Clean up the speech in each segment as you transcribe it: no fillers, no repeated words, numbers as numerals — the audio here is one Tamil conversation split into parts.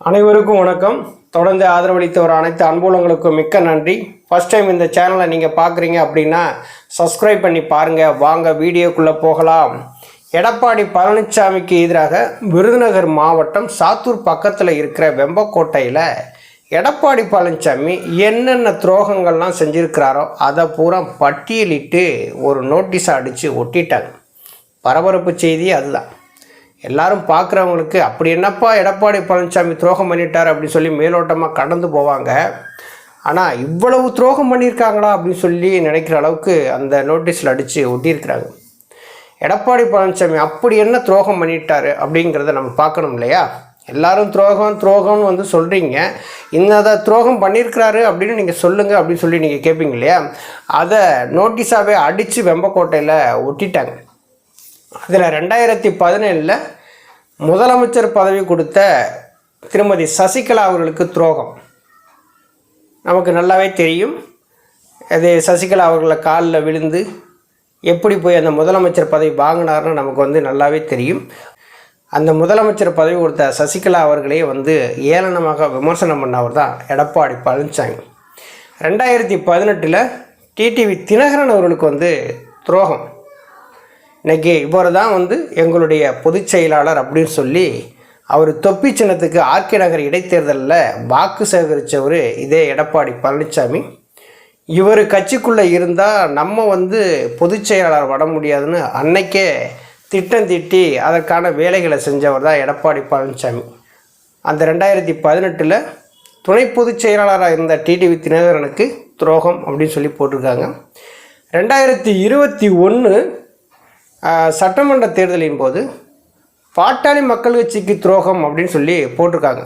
அனைவருக்கும் வணக்கம். தொடர்ந்து ஆதரவளித்த ஒரு அனைத்து அன்புள்ளங்களுக்கும் மிக்க நன்றி. ஃபர்ஸ்ட் டைம் இந்த சேனலை நீங்கள் பார்க்குறீங்க அப்படின்னா சப்ஸ்கிரைப் பண்ணி பாருங்கள். வாங்க வீடியோக்குள்ளே போகலாம். எடப்பாடி பழனிசாமிக்கு எதிராக விருதுநகர் மாவட்டம் சாத்தூர் பக்கத்தில் இருக்கிற வெம்பக்கோட்டையில் எடப்பாடி பழனிசாமி என்னென்ன துரோகங்கள்லாம் செஞ்சுருக்கிறாரோ அதை பூரா பட்டியலிட்டு ஒரு நோட்டீஸை அடித்து ஒட்டிட்டாங்க. பரபரப்பு செய்தி அதுதான். எல்லாரும் பார்க்குறவங்களுக்கு அப்படி என்னப்பா எடப்பாடி பழனிசாமி துரோகம் பண்ணிட்டார் அப்படின்னு சொல்லி மேலோட்டமாக கடந்து போவாங்க. ஆனால் இவ்வளவு துரோகம் பண்ணியிருக்காங்களா அப்படின்னு சொல்லி நினைக்கிற அளவுக்கு அந்த நோட்டீஸில் அடித்து ஒட்டியிருக்கிறாங்க. எடப்பாடி பழனிசாமி அப்படி என்ன துரோகம் பண்ணிட்டார் அப்படிங்கிறத நம்ம பார்க்கணும் இல்லையா? எல்லாரும் துரோகம்னு வந்து சொல்கிறீங்க. இந்த துரோகம் பண்ணியிருக்கிறாரு அப்படின்னு நீங்கள் சொல்லுங்கள் அப்படின்னு சொல்லி நீங்கள் கேட்பீங்க இல்லையா? அதை நோட்டீஸாகவே அடித்து வெம்பக்கோட்டையில் ஒட்டிட்டாங்க. அதில் 2017 முதலமைச்சர் பதவி கொடுத்த திருமதி சசிகலா அவர்களுக்கு துரோகம் நமக்கு நல்லாவே தெரியும். அது சசிகலா அவர்களை காலில் விழுந்து எப்படி போய் அந்த முதலமைச்சர் பதவி வாங்கினார்னு நமக்கு வந்து நல்லாவே தெரியும். அந்த முதலமைச்சர் பதவி கொடுத்த சசிகலா அவர்களே வந்து ஏளனமாக விமர்சனம் பண்ணவர் தான் எடப்பாடி பழனிசாமி. 2018 டிடிவி தினகரன் அவர்களுக்கு வந்து துரோகம். இன்றைக்கி இவர் தான் வந்து எங்களுடைய பொதுச் செயலாளர் அப்படின்னு சொல்லி அவர் தொப்பி சின்னத்துக்கு ஆர்கே நகர் இடைத்தேர்தலில் வாக்கு சேகரித்தவர் இதே எடப்பாடி பழனிசாமி. இவர் கட்சிக்குள்ளே இருந்தால் நம்ம வந்து பொதுச் செயலாளர் வர முடியாதுன்னு அன்னைக்கே திட்டம் தீட்டி அதற்கான வேலைகளை செஞ்சவர் தான் எடப்பாடி பழனிசாமி. அந்த 2018 துணை பொதுச் செயலாளராக இருந்த டிடிவி தினகரனுக்கு துரோகம் அப்படின்னு சொல்லி போட்டிருக்காங்க. 2021 சட்டமன்ற தேர்தலின் போது பாட்டாளி மக்கள் கட்சிக்கு துரோகம் அப்படின்னு சொல்லி போட்டிருக்காங்க.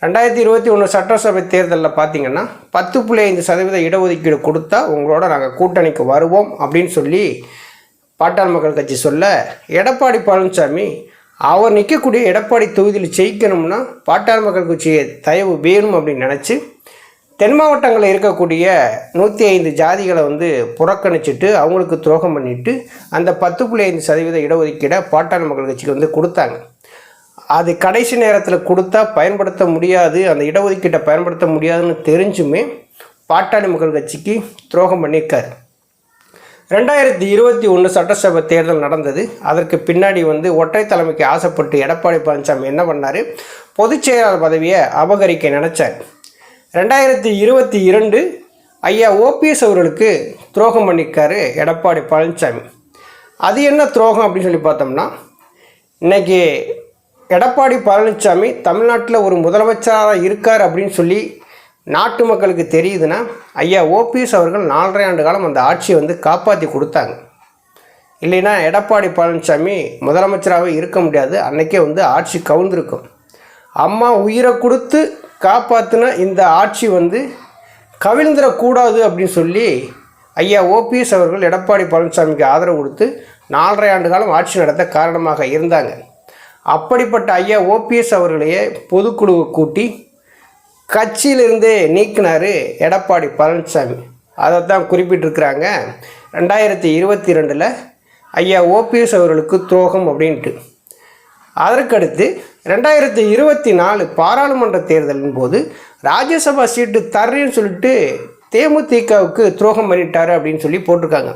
2021 சட்டசபை தேர்தலில் பார்த்திங்கன்னா 10.5% இடஒதுக்கீடு கொடுத்தா உங்களோட நாங்கள் கூட்டணிக்கு வருவோம் அப்படின்னு சொல்லி பாட்டாளி மக்கள் கட்சி சொல்ல, எடப்பாடி பழனிசாமி அவர் நிற்கக்கூடிய எடப்பாடி தொகுதியில் ஜெயிக்கணும்னா பாட்டாளி மக்கள் கட்சியை தயவு வேணும் அப்படின்னு நினச்சி தென் மாவட்டங்களில் இருக்கக்கூடிய 105 ஜாதிகளை வந்து புறக்கணிச்சிட்டு அவங்களுக்கு துரோகம் பண்ணிவிட்டு அந்த 10.5% இடஒதுக்கீடை பாட்டாளி மக்கள் கட்சிக்கு வந்து கொடுத்தாங்க. அது கடைசி நேரத்தில் கொடுத்தா பயன்படுத்த முடியாது, அந்த இடஒதுக்கீட்டை பயன்படுத்த முடியாதுன்னு தெரிஞ்சுமே பாட்டாளி மக்கள் கட்சிக்கு துரோகம் பண்ணியிருக்காரு. 2021 சட்டசபை தேர்தல் நடந்தது. அதற்கு பின்னாடி வந்து ஒற்றை தலைமைக்கு ஆசைப்பட்டு எடப்பாடி பழனிசாமி என்ன பண்ணார்? பொதுச் செயலாளர் பதவியை அபகரிக்க நினச்சார். 2022 ஐயா ஓபிஎஸ் அவர்களுக்கு துரோகம் பண்ணியிருக்காரு எடப்பாடி பழனிசாமி. அது என்ன துரோகம் அப்படின்னு சொல்லி பார்த்தோம்னா, இன்றைக்கி எடப்பாடி பழனிசாமி தமிழ்நாட்டில் ஒரு முதலமைச்சராக இருக்கார் அப்படின்னு சொல்லி நாட்டு மக்களுக்கு தெரியுதுன்னா ஐயா ஓபிஎஸ் அவர்கள் 4.5 ஆண்டு காலம் அந்த ஆட்சியை வந்து காப்பாற்றி கொடுத்தாங்க. இல்லைன்னா எடப்பாடி பழனிசாமி முதலமைச்சராகவே இருக்க முடியாது, அன்றைக்கே வந்து ஆட்சி கவுந்திருக்கும். அம்மா உயிரை கொடுத்து காப்பாற்றின இந்த ஆட்சி வந்து கவிழ்ந்துடக்கூடாது அப்படின்னு சொல்லி ஐயா ஓபிஎஸ் அவர்கள் எடப்பாடி பழனிசாமிக்கு ஆதரவு கொடுத்து 4.5 ஆண்டு காலம் ஆட்சி நடத்த காரணமாக இருந்தாங்க. அப்படிப்பட்ட ஐயா ஓபிஎஸ் அவர்களையே பொதுக்குழுவை கூட்டி கட்சியிலிருந்தே நீக்கினார் எடப்பாடி பழனிசாமி. அதை தான் குறிப்பிட்டிருக்கிறாங்க 2022 ஐயா ஓபிஎஸ் அவர்களுக்கு துரோகம் அப்படின்ட்டு. அதற்கடுத்து 2024 பாராளுமன்ற தேர்தலின் போது ராஜ்யசபா சீட்டு தர்றேன்னு சொல்லிட்டு தேமுதிகவுக்கு துரோகம் பண்ணிட்டாரு அப்படின்னு சொல்லி போட்டிருக்காங்க.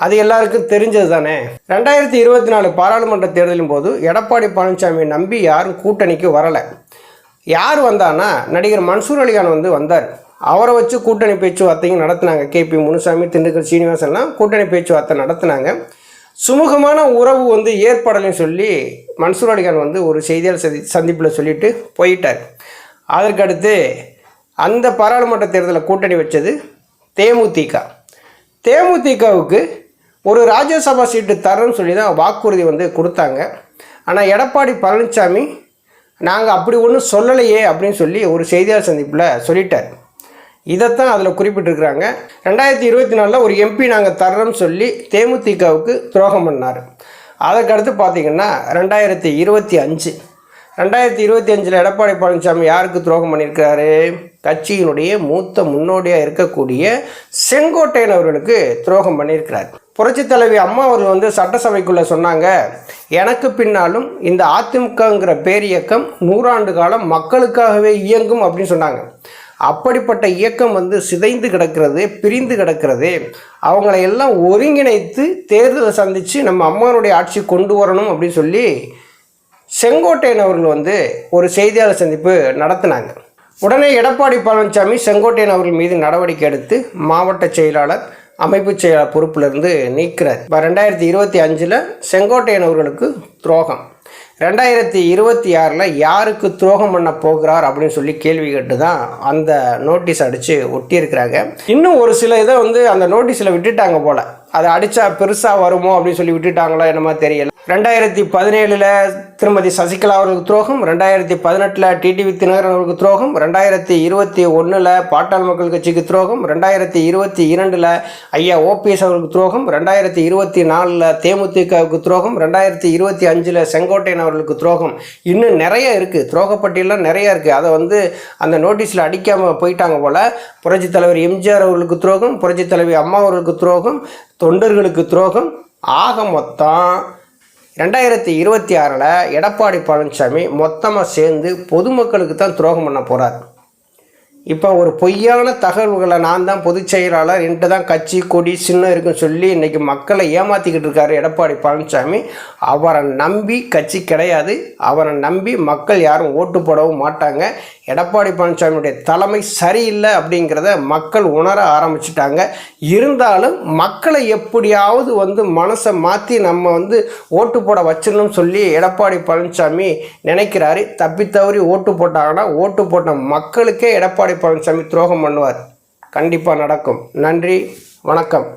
அது எல்லாருக்கும் தெரிஞ்சது தானே. 2024 பாராளுமன்ற தேர்தலின் போது எடப்பாடி பழனிசாமியை நம்பி யாரும் கூட்டணிக்கு வரலை. யார் வந்தான்னா நடிகர் மன்சூர் அலிகான் வந்து வந்தார். அவரை வச்சு கூட்டணி பேச்சுவார்த்தையும் நடத்தினாங்க. கேபி முனுசாமி, திண்டுக்கல் சீனிவாசன்லாம் கூட்டணி பேச்சுவார்த்தை நடத்தினாங்க. சுமூகமான உறவு வந்து ஏற்படலைன்னு சொல்லி மன்சூர் அலிகான் வந்து ஒரு செய்தியாளர் சந்திப்பில் சொல்லிட்டு போயிட்டார். அதற்கடுத்து அந்த பாராளுமன்ற தேர்தலில் கூட்டணி வச்சது தேமுதிகவுக்கு ஒரு ராஜ்யசபா சீட்டு தரேன்னு சொல்லி தான் வாக்குறுதி வந்து கொடுத்தாங்க. ஆனால் எடப்பாடி பழனிசாமி நாங்கள் அப்படி ஒன்றும் சொல்லலையே அப்படின்னு சொல்லி ஒரு செய்தியாளர் சந்திப்பில் சொல்லிட்டார். இதைத்தான் அதில் குறிப்பிட்டிருக்கிறாங்க. 2024 ஒரு எம்பி நாங்கள் தர்றோம்னு சொல்லி தேமுதிகவுக்கு துரோகம் பண்ணார். அதற்கடுத்து பார்த்திங்கன்னா 2025 எடப்பாடி பழனிசாமி யாருக்கு துரோகம் பண்ணியிருக்கிறாரு? கட்சியினுடைய மூத்த முன்னோடியாக இருக்கக்கூடிய செங்கோட்டையன் அவர்களுக்கு துரோகம் பண்ணியிருக்கிறார். புரட்சி தலைவி அம்மா அவர்கள் வந்து சட்டசபைக்குள்ளே சொன்னாங்க, எனக்கு பின்னாலும் இந்த அதிமுகங்கிற பேரியக்கம் 100 ஆண்டு காலம் மக்களுக்காகவே இயங்கும் அப்படின்னு சொன்னாங்க. அப்படிப்பட்ட இயக்கம் வந்து சிதைந்து கிடக்கிறது, பிரிந்து கிடக்கிறது. அவங்கள எல்லாம் ஒருங்கிணைத்து தேர்தலை சந்தித்து நம்ம அம்மானுடைய ஆட்சி கொண்டு வரணும் அப்படின்னு சொல்லி செங்கோட்டையன் அவர்கள் வந்து ஒரு செய்தியாளர் சந்திப்பு நடத்தினாங்க. உடனே எடப்பாடி பழனிசாமி செங்கோட்டையன் அவர்கள் மீது நடவடிக்கை எடுத்து மாவட்ட செயலாளர், அமைப்பு செயலாளர் பொறுப்பிலிருந்து நீக்கிறார். இப்போ 2025 செங்கோட்டையன் அவர்களுக்கு துரோகம், 2026 யாருக்கு துரோகம் பண்ண போகிறார் அப்படின்னு சொல்லி கேள்வி கேட்டு தான் அந்த நோட்டீஸ் அடித்து ஒட்டியிருக்கிறாங்க. இன்னும் ஒரு சில இதை வந்து அந்த நோட்டீஸில் விட்டுட்டாங்க போல், அதை அடித்தா பெருசாக வருமோ அப்படின்னு சொல்லி விட்டுட்டாங்களோ என்னமோ தெரியல. 2017 திருமதி சசிகலா அவர்களுக்கு துரோகம், 2018 டிடிவி தினகரன் அவர்களுக்கு துரோகம், 2021 பாட்டாளி மக்கள் கட்சிக்கு துரோகம், 2022 ஐயா ஓபிஎஸ் அவர்களுக்கு துரோகம், 2024 தேமுதிகவுக்கு துரோகம், 2025 செங்கோட்டையன் அவர்களுக்கு துரோகம். இன்னும் நிறைய இருக்குது, துரோகப்பட்டியலாம் நிறைய இருக்குது. அதை வந்து அந்த நோட்டீஸில் அடிக்காமல் போயிட்டாங்க போல். புரட்சி தலைவர் எம்ஜிஆர் அவர்களுக்கு துரோகம், புரட்சி தலைவி அம்மா அவர்களுக்கு துரோகம், தொண்டர்களுக்கு துரோகம். ஆக மொத்தம் 2026 எடப்பாடி பழனிசாமி மொத்தமாக சேர்ந்து பொதுமக்களுக்கு தான் துரோகம் பண்ண போகிறார். இப்போ ஒரு பொய்யான தகவல்களை நான் தான் பொதுச் செயலாளர், என்கிட்ட தான் கட்சி கொடி சின்னம் இருக்குன்னு சொல்லி இன்றைக்கி மக்களை ஏமாற்றிக்கிட்டு இருக்காரு எடப்பாடி பழனிசாமி. அவரை நம்பி கட்சி கிடையாது, அவரை நம்பி மக்கள் யாரும் ஓட்டு போடவும் மாட்டாங்க. எடப்பாடி பழனிசாமியுடைய தலைமை சரியில்லை அப்படிங்கிறத மக்கள் உணர ஆரம்பிச்சிட்டாங்க. இருந்தாலும் மக்களை எப்படியாவது வந்து மனசை மாற்றி நம்ம வந்து ஓட்டு போட வச்சிடணும்னு சொல்லி எடப்பாடி பழனிசாமி நினைக்கிறாரு. தப்பித்தவறி ஓட்டு போட்டாங்கன்னா ஓட்டு போட்ட மக்களுக்கே எடப்பாடி பழனிசாமி துரோகம் பண்ணுவார். கண்டிப்பாக நடக்கும். நன்றி, வணக்கம்.